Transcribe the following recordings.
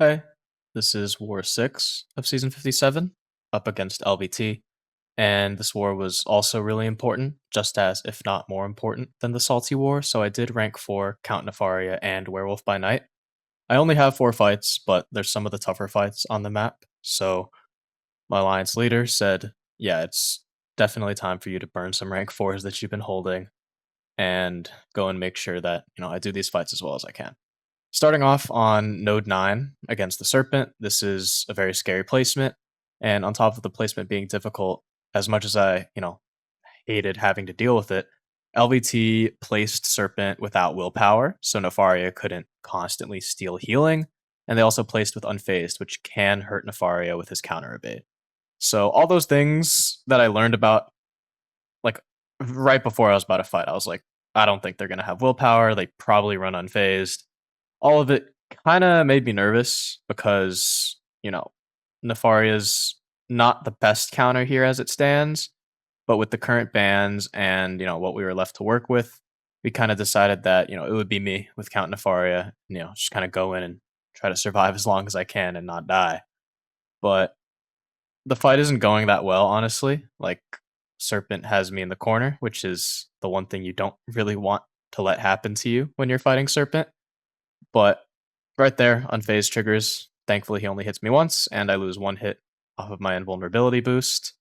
Hey, this is War 6 of Season 57, up against LVT, and this war was also really important, just as, if not more important, than the Salty War, so I did rank 4 Count Nefaria and Werewolf by Night. I only have 4 fights, but there's some of the tougher fights on the map, so my alliance leader said, yeah, it's definitely time for you to burn some rank 4s that you've been holding, and go and make sure that, I do these fights as well as I can. Starting off on node 9 against the Serpent, this is a very scary placement, and on top of the placement being difficult, as much as I, hated having to deal with it, LVT placed Serpent without willpower, so Nefaria couldn't constantly steal healing, and they also placed with Unfazed, which can hurt Nefaria with his counter evade. So all those things that I learned about, like, right before I was about to fight, I was like, I don't think they're going to have willpower, they probably run Unfazed. All of it kinda made me nervous because, Nefaria's not the best counter here as it stands, but with the current bans and, what we were left to work with, we kinda decided that, it would be me with Count Nefaria, just kinda go in and try to survive as long as I can and not die. But the fight isn't going that well, honestly. Like, Serpent has me in the corner, which is the one thing you don't really want to let happen to you when you're fighting Serpent. But right there, unfazed triggers. Thankfully, he only hits me once, and I lose one hit off of my invulnerability boost.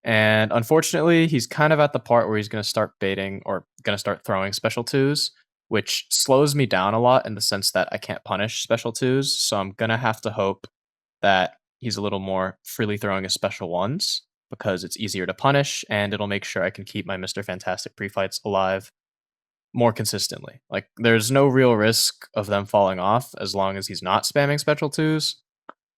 And unfortunately, he's kind of at the part where he's going to start baiting or going to start throwing special twos, which slows me down a lot in the sense that I can't punish special twos. So I'm going to have to hope that he's a little more freely throwing his special ones because it's easier to punish and it'll make sure I can keep my Mr. Fantastic pre-fights alive more consistently. Like, there's no real risk of them falling off as long as he's not spamming special twos.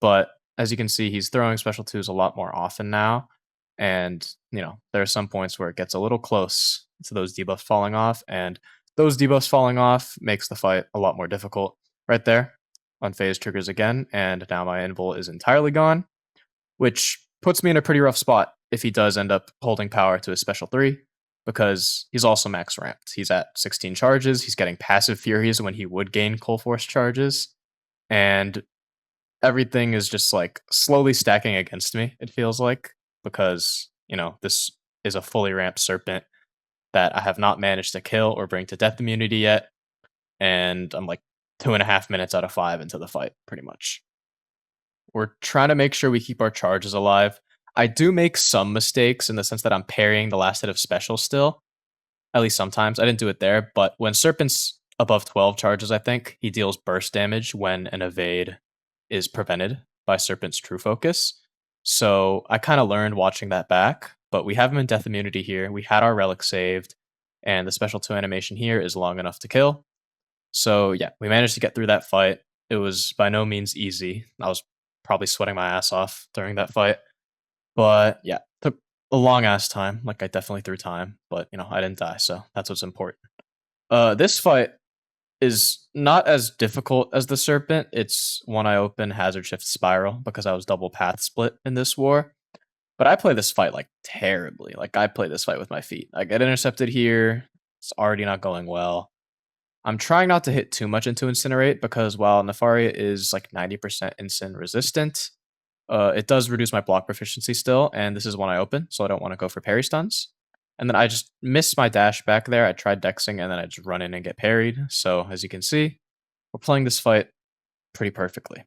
But as you can see, he's throwing special twos a lot more often now. And, there are some points where it gets a little close to those debuffs falling off. And those debuffs falling off makes the fight a lot more difficult. Right there, unfazed triggers again. And now my invul is entirely gone, which puts me in a pretty rough spot if he does end up holding power to his special 3 because he's also max ramped. He's at 16 charges. He's getting passive Furies when he would gain Coal Force charges. And everything is just like slowly stacking against me, it feels like, because, this is a fully ramped Serpent that I have not managed to kill or bring to death immunity yet. And I'm like 2.5 minutes out of 5 into the fight, pretty much. We're trying to make sure we keep our charges alive. I do make some mistakes in the sense that I'm parrying the last hit of special still. At least sometimes. I didn't do it there, but when Serpent's above 12 charges, I think, he deals burst damage when an evade is prevented by Serpent's True Focus. So I kind of learned watching that back, but we have him in death immunity here. We had our relic saved, and the special 2 animation here is long enough to kill. So yeah, we managed to get through that fight. It was by no means easy. I was probably sweating my ass off during that fight. But yeah, took a long ass time. Like, I definitely threw time, but I didn't die, so that's what's important. This fight is not as difficult as the Serpent. It's one I open Hazard Shift Spiral because I was double path split in this war. But I play this fight like terribly. Like, I play this fight with my feet. I get intercepted here. It's already not going well. I'm trying not to hit too much into Incinerate because while Nefaria is like 90% Incin resistant, it does reduce my block proficiency still, and this is one I open, so I don't want to go for parry stuns. And then I just missed my dash back there. I tried dexing, and then I just run in and get parried. So as you can see, we're playing this fight pretty perfectly.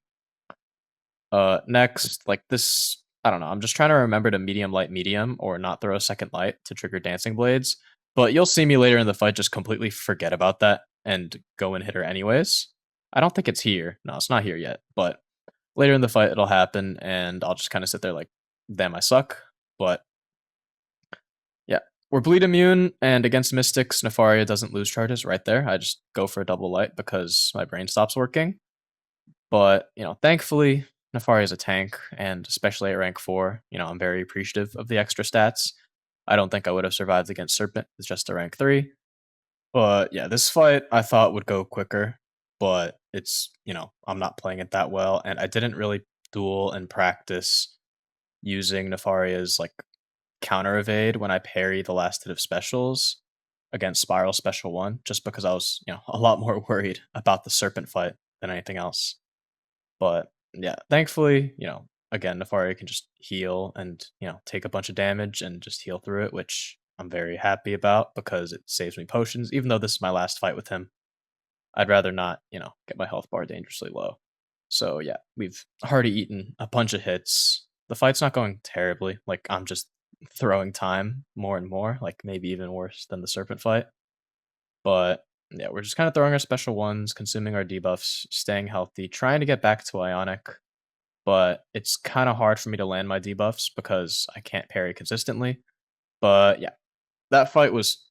Next, like this, I don't know. I'm just trying to remember to medium, light, medium, or not throw a second light to trigger Dancing Blades. But you'll see me later in the fight just completely forget about that and go and hit her anyways. I don't think it's here. No, it's not here yet, but later in the fight it'll happen and I'll just kind of sit there like, damn, I suck. But yeah, we're bleed immune, and against Mystics, Nefaria doesn't lose charges right there. I just go for a double light because my brain stops working. But, thankfully, Nefaria is a tank, and especially at rank 4, I'm very appreciative of the extra stats. I don't think I would have survived against Serpent with just a rank 3. But yeah, this fight I thought would go quicker, but it's, I'm not playing it that well, and I didn't really duel and practice using Nefaria's like counter evade when I parry the last hit of specials against Spiral Special 1, just because I was, a lot more worried about the Serpent fight than anything else. But yeah, thankfully, again, Nefaria can just heal and, take a bunch of damage and just heal through it, which I'm very happy about because it saves me potions. Even though this is my last fight with him, I'd rather not, get my health bar dangerously low. So yeah, we've already eaten a bunch of hits. The fight's not going terribly. Like I'm just throwing time more and more, like maybe even worse than the Serpent fight. But yeah, we're just kind of throwing our special ones, consuming our debuffs, staying healthy, trying to get back to Ionic. But it's kind of hard for me to land my debuffs because I can't parry consistently. But yeah, that fight was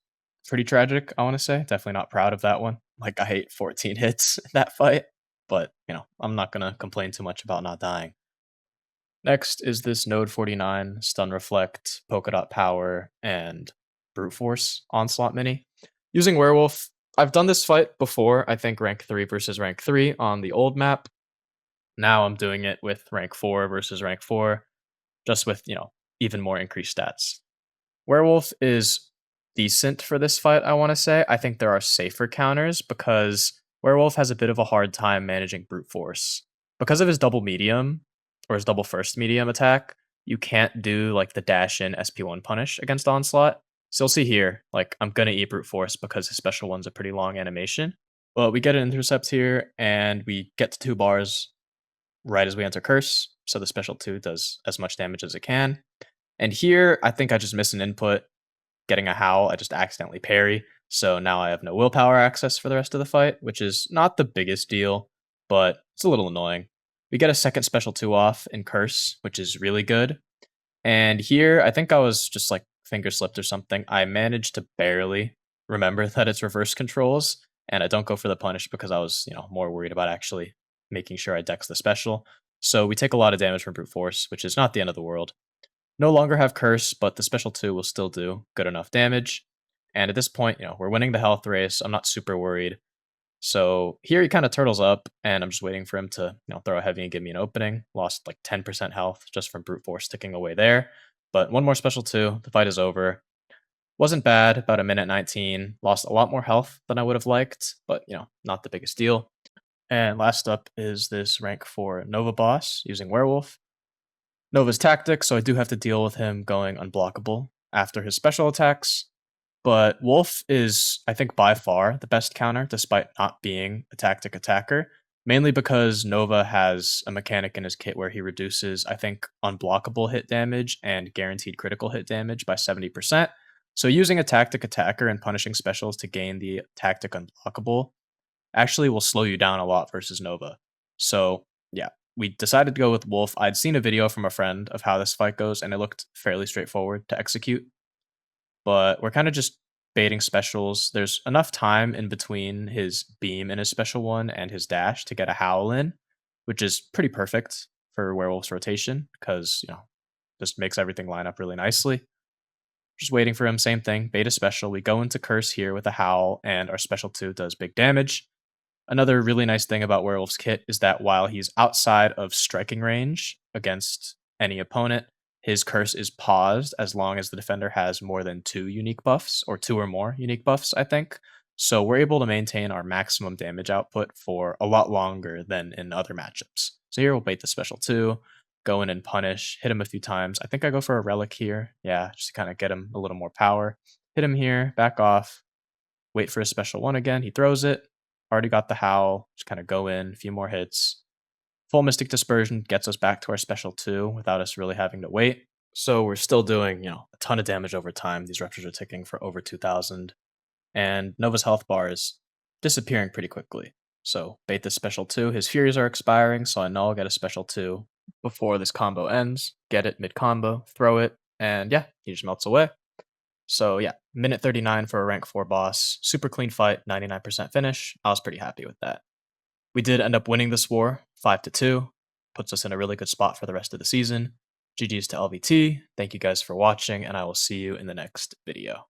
pretty tragic, I want to say. Definitely not proud of that one. Like I hate 14 hits in that fight, but I'm not gonna complain too much about not dying. Next is this Node 49 Stun Reflect, Polka Dot Power, and Brute Force Onslaught Mini. Using Werewolf, I've done this fight before, I think rank 3 versus rank 3 on the old map. Now I'm doing it with rank 4 versus rank 4, just with, even more increased stats. Werewolf is decent for this fight, I want to say. I think there are safer counters because Werewolf has a bit of a hard time managing brute force. Because of his double medium or his double first medium attack, you can't do like the dash in SP1 punish against Onslaught. So you'll see here, like I'm gonna eat brute force because his special one's a pretty long animation. But we get an intercept here and we get to 2 bars right as we enter curse. So the special 2 does as much damage as it can. And here, I think I just missed an input. Getting a howl, I just accidentally parry. So now I have no willpower access for the rest of the fight, which is not the biggest deal, but it's a little annoying. We get a second special 2 off in Curse, which is really good. And here, I think I was just like finger slipped or something. I managed to barely remember that it's reverse controls, and I don't go for the punish because I was, more worried about actually making sure I dex the special. So we take a lot of damage from brute force, which is not the end of the world. No longer have Curse, but the special 2 will still do good enough damage. And at this point, we're winning the health race. I'm not super worried. So here he kind of turtles up, and I'm just waiting for him to, throw a heavy and give me an opening. Lost like 10% health just from brute force sticking away there. But one more special 2, the fight is over. Wasn't bad, about a minute 19. Lost a lot more health than I would have liked, but not the biggest deal. And last up is this rank 4 Nova boss using Werewolf. Nova's tactic, so I do have to deal with him going unblockable after his special attacks. But Wolf is, I think, by far the best counter, despite not being a tactic attacker. Mainly because Nova has a mechanic in his kit where he reduces, I think, unblockable hit damage and guaranteed critical hit damage by 70%. So using a tactic attacker and punishing specials to gain the tactic unblockable actually will slow you down a lot versus Nova. So yeah, we decided to go with Wolf. I'd seen a video from a friend of how this fight goes, and it looked fairly straightforward to execute. But we're kind of just baiting specials. There's enough time in between his beam and his special one and his dash to get a howl in, which is pretty perfect for Werewolf's rotation because, just makes everything line up really nicely. Just waiting for him, same thing, bait a special. We go into Curse here with a howl, and our special 2 does big damage. Another really nice thing about Werewolf's kit is that while he's outside of striking range against any opponent, his curse is paused as long as the defender has more than 2 unique buffs, or 2 or more unique buffs, I think. So we're able to maintain our maximum damage output for a lot longer than in other matchups. So here we'll bait the special 2, go in and punish, hit him a few times. I think I go for a relic here. Yeah, just to kind of get him a little more power. Hit him here, back off, wait for a special 1 again. He throws it. Already got the howl. Just kind of go in, a few more hits. Full Mystic Dispersion gets us back to our special 2 without us really having to wait. So we're still doing, a ton of damage over time. These ruptures are ticking for over 2,000. And Nova's health bar is disappearing pretty quickly. So bait this special 2. His Furies are expiring, so I know I'll get a special 2 before this combo ends. Get it mid-combo, throw it, and yeah, he just melts away. So yeah, minute 39 for a rank 4 boss. Super clean fight, 99% finish. I was pretty happy with that. We did end up winning this war, 5-2. Puts us in a really good spot for the rest of the season. GG's to LVT. Thank you guys for watching, and I will see you in the next video.